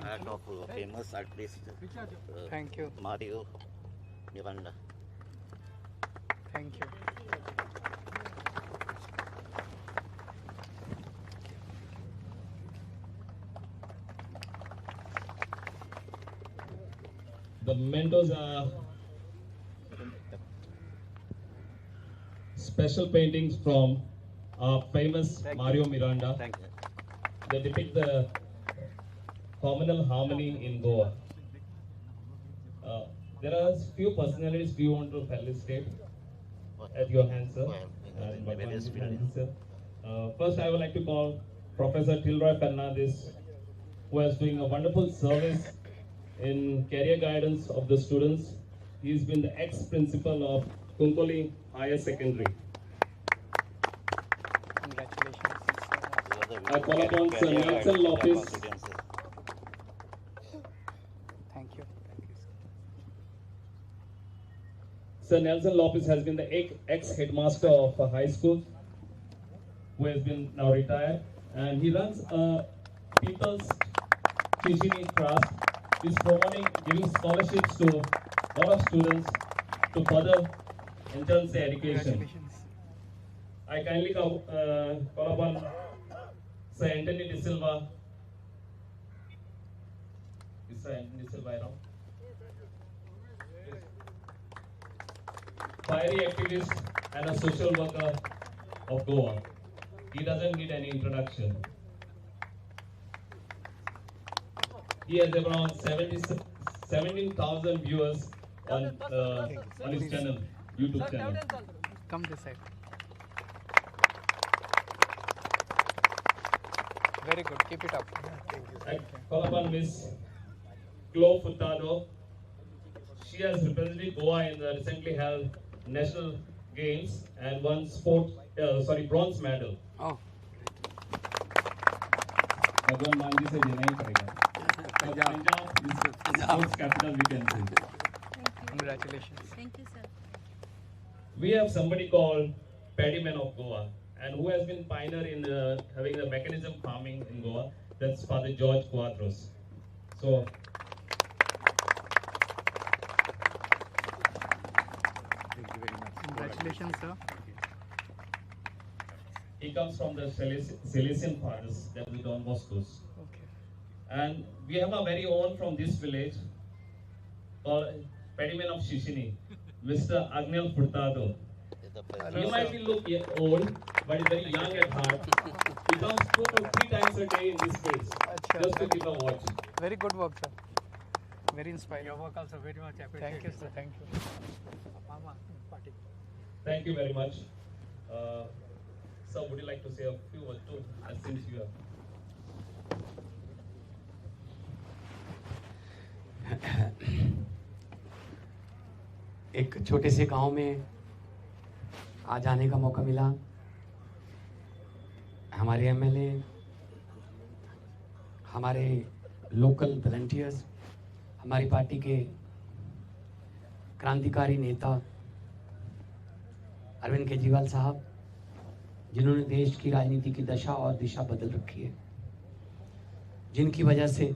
art of famous artist Thank you. Mario Miranda. Thank you. The mementos are special paintings from our famous Mario Miranda. Thank you. They depict the communal harmony in Goa. There are few personalities we want to felicitate at your hands, sir. And Bhagwan's hands, sir. First, I would like to call Professor Tilroy Fernandez, who is doing a wonderful service in career guidance of the students. He's been the ex-principal of Kunkoli Higher Secondary. Congratulations. I call upon Sir Nelson Lopez. Thank you. Sir Nelson Lopez has been the ex-headmaster of a high school, who has been now retired, and he runs a People's Shishini Trust. He's promoting, giving scholarships to a lot of students to further enhance their education. Congratulations. I kindly call upon Sir Anthony De Silva. Is Sir Anthony De Silva around? Fiery activist and a social worker of Goa. He doesn't need any introduction. He has around 17,000 viewers on his channel, YouTube channel. Come this side. Very good. Keep it up. I call upon Miss Chloe Furtado. She has represented Goa in the recently held National Games and won bronze medal. Oh, भगवान मान जी से देना ही पड़ेगा. Punjab is sports capital, we can say. congratulations. Thank you, sir. We have somebody called Paddyman of Goa, and who has been pioneer in having the mechanism farming in Goa. That's Father George Quadros. So, Congratulations, sir. he comes from the Salesian fathers, that is Don Bosco's. Okay. And we have a very own from this village called Paddyman of Shishini, Mr. Agnel Furtado. He might be look old, but he's very young at heart. He comes 2 to 3 times a day in this place, Achha. just to give a watch. Very good work, sir. Very inspiring. Your work also very much appreciated. Thank you, sir. Thank you. Mama, party. Thank you very much. Sir, would you like to say a few words too, since you have? एक छोटे से गांव में आज आने का मौका मिला. हमारे एमएलए, हमारे लोकल वॉलंटियर्स, हमारी पार्टी के क्रांतिकारी नेता अरविंद केजरीवाल साहब, जिन्होंने देश की राजनीति की दशा और दिशा बदल रखी है, जिनकी वजह से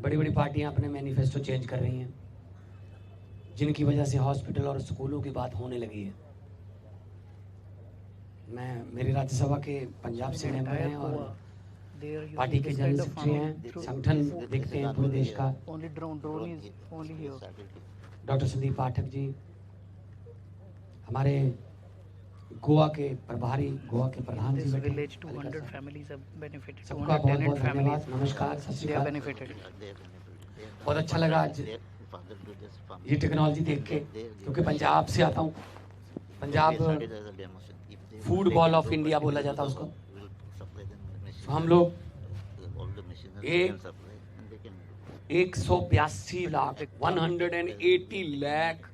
बड़ी बड़ी पार्टियां अपने मैनिफेस्टो चेंज कर रही हैं, जिनकी वजह से हॉस्पिटल और स्कूलों की बात होने लगी है. मेरी राज्यसभा के पंजाब से मेंबर हैं और पार्टी के जनरल सेक्रेटरी हैं. संगठन देखते हैं पूरे देश का. Only drone is only here. Doctor Sandeep Pathak ji, हमारे गोवा के प्रभारी, गोवा के प्रधान जी This बैठे village, हैं. 200 families have benefited. सबका 210 बहुत बहुत धन्यवाद. families. नमस्कार, सत श्री They have अकाल. benefited. बहुत अच्छा लगा आज ये टेक्नोलॉजी देख के, क्योंकि पंजाब से आता हूँ. Punjab food bowl of India बोला जाता है उसको. तो हम लोग 182 lakh 180 lakh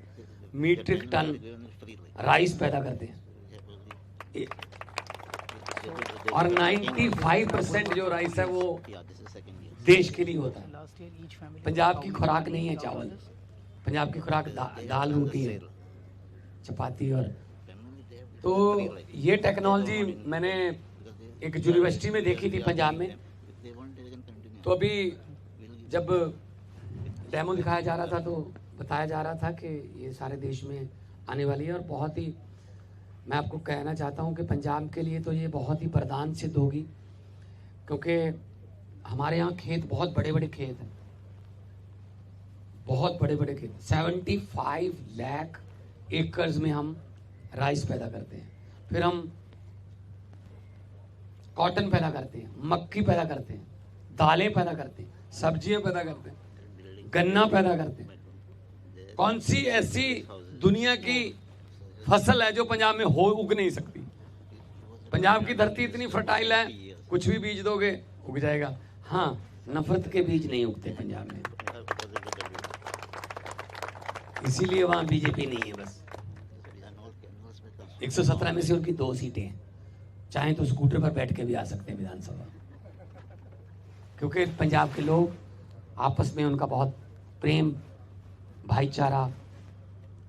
metric ton rice पैदा करते हैं, और 95% जो राइस है वो देश के लिए होता है. Last year, each family. Punjab की खुराक नहीं है चावल. पंजाब की खुराक दाल रोटी है, चपाती. और तो ये टेक्नोलॉजी मैंने एक यूनिवर्सिटी में देखी थी पंजाब में. तो अभी जब डेमो दिखाया जा रहा था तो बताया जा रहा था कि ये सारे देश में आने वाली है, और बहुत ही मैं आपको कहना चाहता हूँ कि पंजाब के लिए तो ये बहुत ही वरदान सिद्ध होगी, क्योंकि हमारे यहाँ खेत बहुत बड़े बड़े खेत हैं, बहुत बड़े बड़े खेत, 75 लाख एकर्स में हम राइस पैदा करते हैं, फिर हम कॉटन पैदा करते हैं, मक्की पैदा करते हैं, दालें पैदा करते हैं, सब्जियां पैदा करते हैं, गन्ना पैदा करते हैं। कौन सी ऐसी दुनिया की फसल है जो पंजाब में हो उग नहीं सकती? पंजाब की धरती इतनी फर्टाइल है, कुछ भी बीज दोगे उग जाएगा। हाँ, नफरत के बीज नहीं उगते पंजाब में, इसीलिए वहां बीजेपी नहीं है। बस 117 में से उनकी 2 सीटें हैं, चाहे तो स्कूटर पर बैठ के भी आ सकते हैं विधानसभा, क्योंकि पंजाब के लोग आपस में उनका बहुत प्रेम, भाईचारा,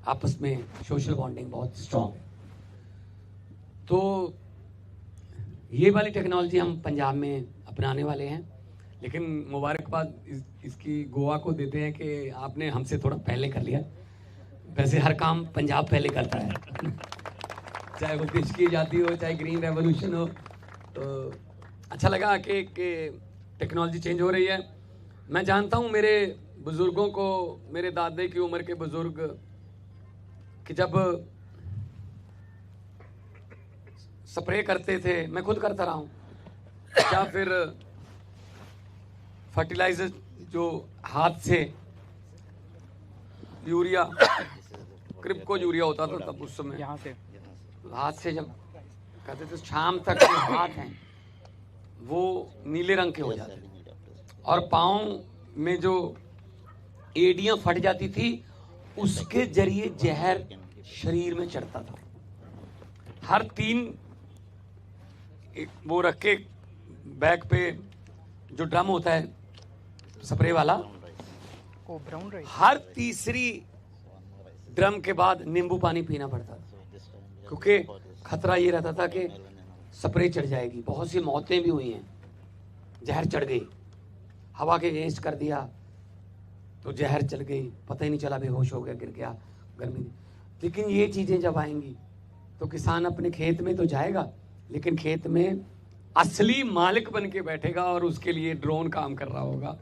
आपस में सोशल बॉन्डिंग बहुत स्ट्रांग है। तो ये वाली टेक्नोलॉजी हम पंजाब में अपनाने वाले हैं, लेकिन मुबारकबाद इसकी गोवा को देते हैं कि आपने हमसे थोड़ा पहले कर लिया। वैसे हर काम पंजाब पहले करता है चाहे वो देश की आज़ादी हो, चाहे ग्रीन रेवोल्यूशन हो। तो अच्छा लगा कि टेक्नोलॉजी चेंज हो रही है। मैं जानता हूँ मेरे बुज़ुर्गों को, मेरे दादे की उम्र के बुज़ुर्ग, कि जब स्प्रे करते थे, मैं खुद करता रहा हूँ, या फिर फर्टिलाइजर जो हाथ से यूरिया, क्रिप्को यूरिया होता था तब उस समय, यहाँ से हाथ से जब कहते थे शाम तक जो हाथ हैं वो नीले रंग के हो जाते, और पाँव में जो एड़ियाँ फट जाती थी उसके जरिए जहर शरीर में चढ़ता था। हर 3 वो रख के बैग पे जो ड्रम होता है स्प्रे वाला, ओ ब्राउन राइस, हर तीसरी ड्रम के बाद नींबू पानी पीना पड़ता था, क्योंकि खतरा ये रहता था कि स्प्रे चढ़ जाएगी। बहुत सी मौतें भी हुई हैं, जहर चढ़ गई, हवा के अगेंस्ट कर दिया तो जहर चल गई, पता ही नहीं चला, बेहोश हो गया, गिर गया गर्मी में। लेकिन ये चीज़ें जब आएंगी तो किसान अपने खेत में तो जाएगा, लेकिन खेत में असली मालिक बन के बैठेगा, और उसके लिए ड्रोन काम कर रहा होगा।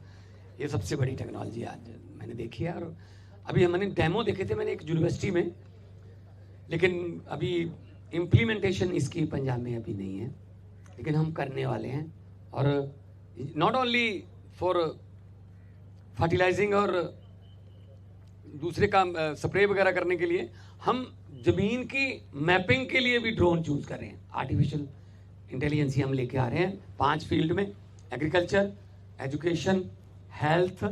ये सबसे बड़ी टेक्नोलॉजी आज मैंने देखी है। और अभी मैंने डेमो देखे थे मैंने एक यूनिवर्सिटी में, लेकिन अभी इम्प्लीमेंटेशन इसकी पंजाब में अभी नहीं है, लेकिन हम करने वाले हैं। और नॉट ओनली फॉर फर्टिलाइजिंग और दूसरे काम स्प्रे वगैरह करने के लिए, हम जमीन की मैपिंग के लिए भी ड्रोन चूज कर रहे हैं। आर्टिफिशियल इंटेलिजेंस हम लेके आ रहे हैं 5 फील्ड में, agriculture, education, health,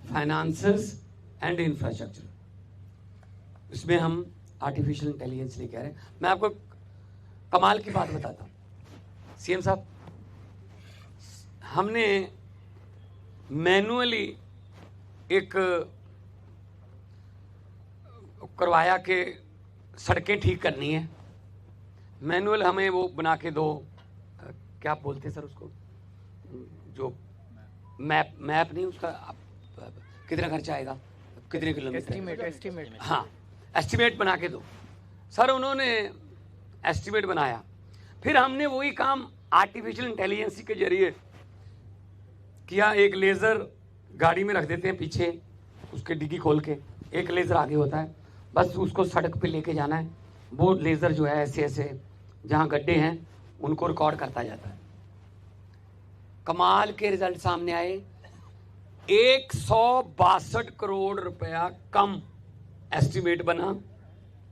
finances and infrastructure. इसमें हम आर्टिफिशियल इंटेलिजेंस लेके आ रहे हैं। मैं आपको कमाल की बात बताता हूँ सीएम साहब, हमने मैनुअली एक करवाया कि सड़कें ठीक करनी है, मैनुअल हमें वो बना के दो, क्या बोलते हैं सर उसको, जो मैप नहीं, उसका कितना खर्चा आएगा, कितने किलोमीटर, एस्टीमेट, हाँ एस्टीमेट बना के दो। सर उन्होंने एस्टीमेट बनाया, फिर हमने वही काम आर्टिफिशियल इंटेलिजेंस के जरिए किया। एक लेज़र गाड़ी में रख देते हैं पीछे, उसके डिग्गी खोल के, एक लेज़र आगे होता है, बस उसको सड़क पे लेके जाना है। वो लेज़र जो है ऐसे ऐसे जहाँ गड्ढे हैं उनको रिकॉर्ड करता जाता है। कमाल के रिजल्ट सामने आए। 162 करोड़ रुपया कम एस्टीमेट बना,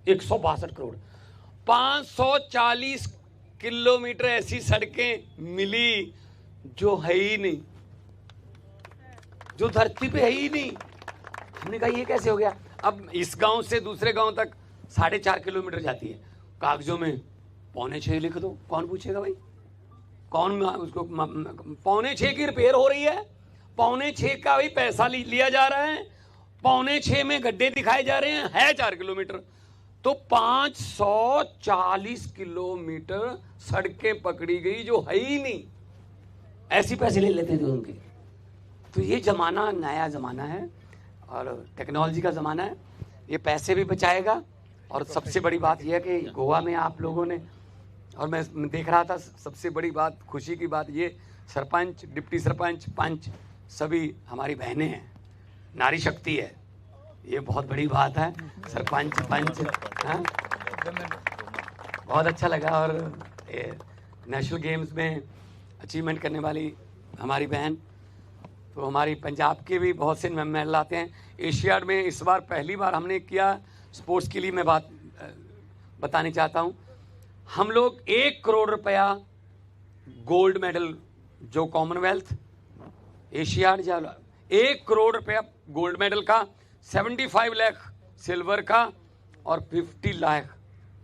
162 करोड़। 540 किलोमीटर ऐसी सड़कें मिली जो है ही नहीं, जो धरती पे है ही नहीं। हमने कहा ये कैसे हो गया। अब इस गांव से दूसरे गांव तक 4.5 किलोमीटर जाती है, कागजों में 5.25 लिख दो, कौन पूछेगा भाई, कौन उसको 5.25 की रिपेयर हो रही है, 5.25 का भी पैसा लिया जा रहा है, 5.25 में गड्ढे दिखाए जा रहे हैं, है 4 किलोमीटर, तो 540 किलोमीटर सड़कें पकड़ी गई जो है ही नहीं। ऐसी पैसे ले लेते थे उनके। तो ये ज़माना नया ज़माना है और टेक्नोलॉजी का ज़माना है, ये पैसे भी बचाएगा। और सबसे बड़ी बात यह है कि गोवा में आप लोगों ने, और मैं देख रहा था, सबसे बड़ी बात, खुशी की बात ये, सरपंच, डिप्टी सरपंच, पंच सभी हमारी बहनें हैं, नारी शक्ति है, ये बहुत बड़ी बात है। सरपंच, पंच, हाँ, बहुत अच्छा लगा। और नेशनल गेम्स में अचीवमेंट करने वाली हमारी बहन, तो हमारी पंजाब के भी बहुत से मेडल आते हैं। एशियाड में इस बार पहली बार हमने किया, स्पोर्ट्स के लिए मैं बात बताने चाहता हूँ, हम लोग 1 करोड़ रुपया गोल्ड मेडल, जो कॉमनवेल्थ एशियाड, 1 करोड़ रुपया गोल्ड मेडल का, 75 लाख सिल्वर का और 50 लाख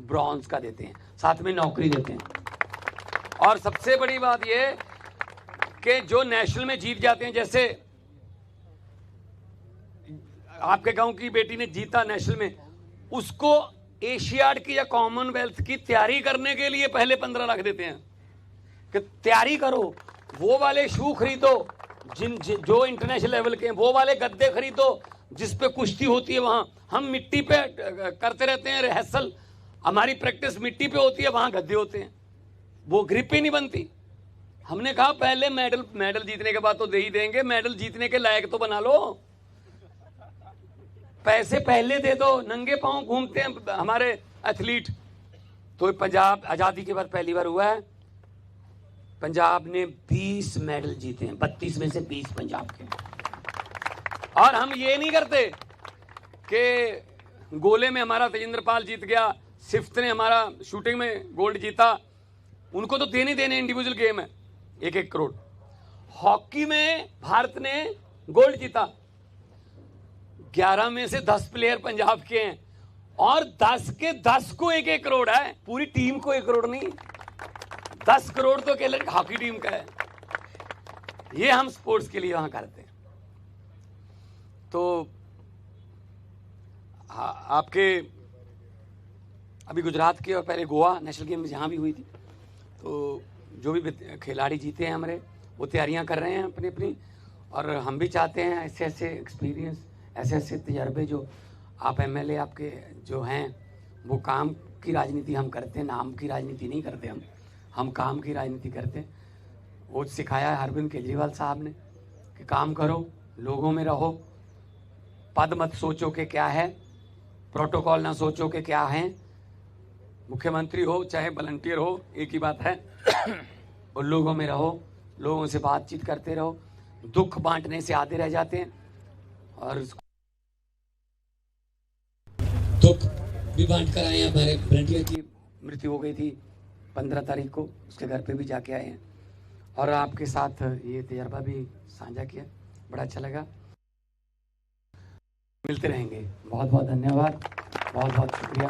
ब्रॉन्ज का देते हैं, साथ में नौकरी देते हैं। और सबसे बड़ी बात यह कि जो नेशनल में जीत जाते हैं, जैसे आपके गांव की बेटी ने जीता नेशनल में, उसको एशियाड की या कॉमनवेल्थ की तैयारी करने के लिए पहले 15 लाख देते हैं कि तैयारी करो, वो वाले शू खरीदो जो इंटरनेशनल लेवल के हैं, वो वाले गद्दे खरीदो जिस पे कुश्ती होती है। वहां हम मिट्टी पे करते रहते हैं रिहर्सल, हमारी प्रैक्टिस मिट्टी पे होती है, वहां गद्दे होते हैं, वो ग्रिप ही नहीं बनती। हमने कहा पहले मेडल जीतने के बाद तो दे ही देंगे, मेडल जीतने के लायक तो बना लो, पैसे पहले दे दो, नंगे पांव घूमते हैं हमारे एथलीट। तो पंजाब आजादी के बाद पहली बार हुआ है, पंजाब ने 20 मेडल जीते हैं, 32 में से 20 पंजाब के। और हम ये नहीं करते कि गोले में हमारा तेजिंदर पाल जीत गया, सिफ्त ने हमारा शूटिंग में गोल्ड जीता, उनको तो देने इंडिविजुअल गेम है 1-1 करोड़। हॉकी में भारत ने गोल्ड जीता, 11 में से 10 प्लेयर पंजाब के हैं और 10 के 10 को 1-1 करोड़ है, पूरी टीम को 1 करोड़ नहीं, 10 करोड़ तो अकेले हॉकी टीम का है। ये हम स्पोर्ट्स के लिए वहां करते हैं। तो आपके अभी गुजरात के और पहले गोवा नेशनल गेम्स यहाँ भी हुई थी, तो जो भी खिलाड़ी जीते हैं हमारे, वो तैयारियां कर रहे हैं अपनी अपनी, और हम भी चाहते हैं ऐसे ऐसे एक्सपीरियंस, ऐसे ऐसे तजर्बे जो आप एमएलए आपके जो हैं, वो काम की राजनीति हम करते हैं, नाम की राजनीति नहीं करते हम काम की राजनीति करते हैं। वो सिखाया है अरविंद केजरीवाल साहब ने कि काम करो, लोगों में रहो, पद मत सोचो कि क्या है, प्रोटोकॉल ना सोचो कि क्या है, मुख्यमंत्री हो चाहे वॉलंटियर हो एक ही बात है, और लोगों में रहो, लोगों से बातचीत करते रहो, दुख बांटने से आधे रह जाते हैं। और दुख भी बांट कर आए हैं। हमारे वॉलंटियर की मृत्यु हो गई थी 15 तारीख को, उसके घर पे भी जाके आए हैं और आपके साथ ये तजर्बा भी साझा किया, बड़ा अच्छा लगा। मिलते रहेंगे, बहुत बहुत धन्यवाद, बहुत बहुत शुक्रिया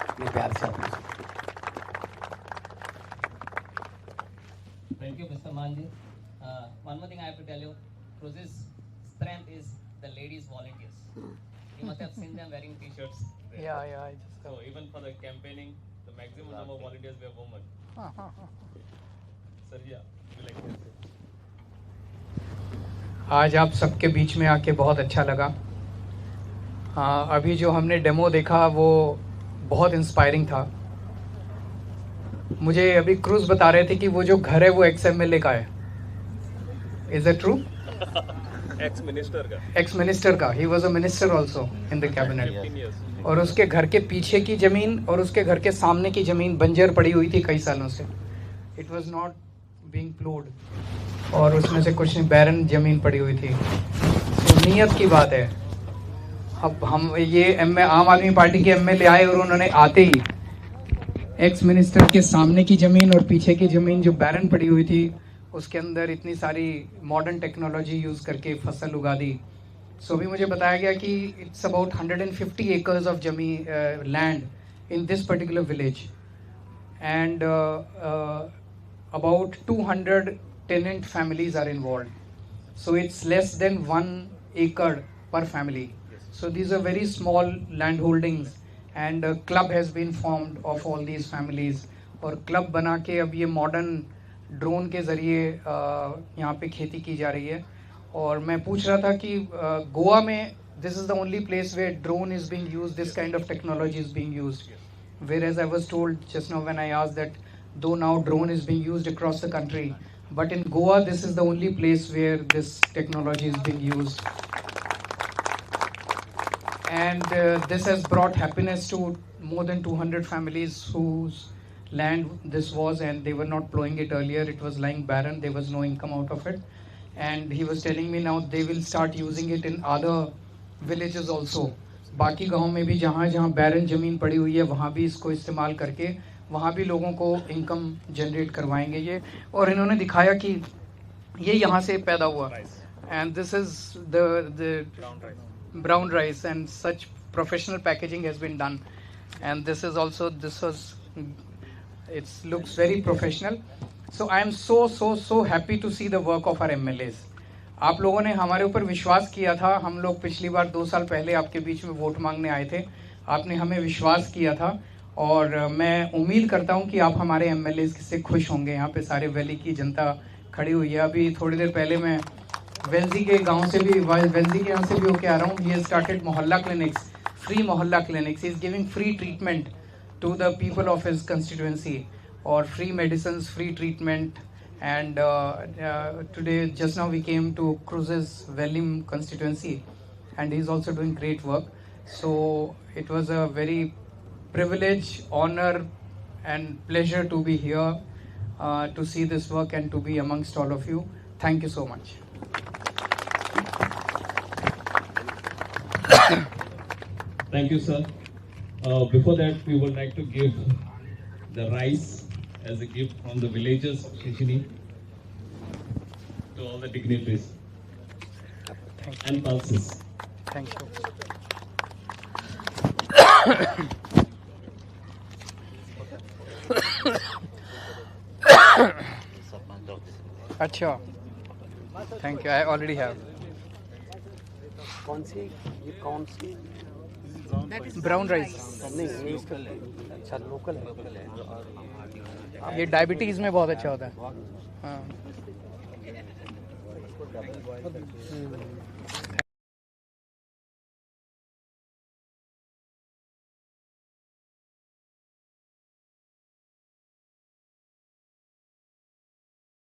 अपने प्यार से अपने। Thank you, Mr. Manji. One more thing I have to tell you, Cruise's strength is the ladies volunteers. You must have seen them wearing t-shirts. Yeah, I just So even for the campaigning, the maximum number of volunteers were women. Sir, yeah, would you like to say? आज आप सबके बीच में आके बहुत अच्छा लगा। हाँ, अभी जो हमने डेमो देखा वो बहुत इंस्पायरिंग था। मुझे अभी क्रूज बता रहे थे कि वो जो घर है वो एक्स-एमएलए का है। Is it true? Ex minister का। He was a minister also in the cabinet. और उसके घर के पीछे की जमीन और उसके घर के सामने की जमीन बंजर पड़ी हुई थी कई सालों से। इट वाज नॉट बीइंग प्लोड, और उसमें से कुछ बैरन जमीन पड़ी हुई थी। तो नीयत की बात है। अब हम ये आम आदमी पार्टी के एमएलए आए और उन्होंने आते ही एक्स मिनिस्टर के सामने की ज़मीन और पीछे की ज़मीन जो बैरन पड़ी हुई थी उसके अंदर इतनी सारी मॉडर्न टेक्नोलॉजी यूज़ करके फसल उगा दी। सो भी मुझे बताया गया कि it's about 150 acres of land in this particular village and about 200 tenant families are involved. So it's less than 1 acre per family. So these are very small land holdings and a club has been formed of all these families. और club बना के अब ये modern drone के ज़रिए यहाँ पे खेती की जा रही है और मैं पूछ रहा था कि गोवा में this is the only place where drone is being used, this kind of technology is being used. Whereas I was told just now when I asked that though now drone is being used across the country, but in Goa this is the only place where this technology is being used. And this has brought happiness to more than 200 families whose land this was, and they were not plowing it earlier. It was lying barren, there was no income out of it. And he was telling me now they will start using it in other villages also. बाकी गांव में भी जहाँ जहाँ बैरन ज़मीन पड़ी हुई है वहाँ भी इसको इस्तेमाल करके वहाँ भी लोगों को इनकम जनरेट करवाएंगे ये. और इन्होंने दिखाया कि ये यहाँ से पैदा हुआ. And this is the brown rice, and such professional packaging has been done. And this looks very professional. So I am so happy to see the work of our MLAs. आप लोगों ने हमारे ऊपर विश्वास किया था. हम लोग पिछली बार 2 साल पहले आपके बीच में वोट मांगने आए थे. आपने हमें विश्वास किया था और मैं उम्मीद करता हूं कि आप हमारे MLAs से खुश होंगे. यहाँ पे सारे वैली की जनता खड़ी हुई है. अभी थोड़ी देर पहले मैं वेंजी के गांव से भी वेंजी के यहाँ से भी होके आ रहा हूँ. He has started मोहल्ला clinics, free मोहल्ला clinics. He is giving free treatment to the people of his constituency, or free medicines, free treatment. And today, just now we came to Cruz's Velim constituency, and he's also doing great work. So it was a very privilege, honor, and pleasure to be here to see this work and to be amongst all of you. Thank you so much. Thank you, sir. Before that, we would like to give the rice as a gift from the villagers of Shishini to all the dignitaries and pulses. Thank you. अच्छा, thank you. I already have. कौन सी brown rice. नहीं ये इसका अच्छा local है. ये diabetes में बहुत अच्छा होता है. हाँ.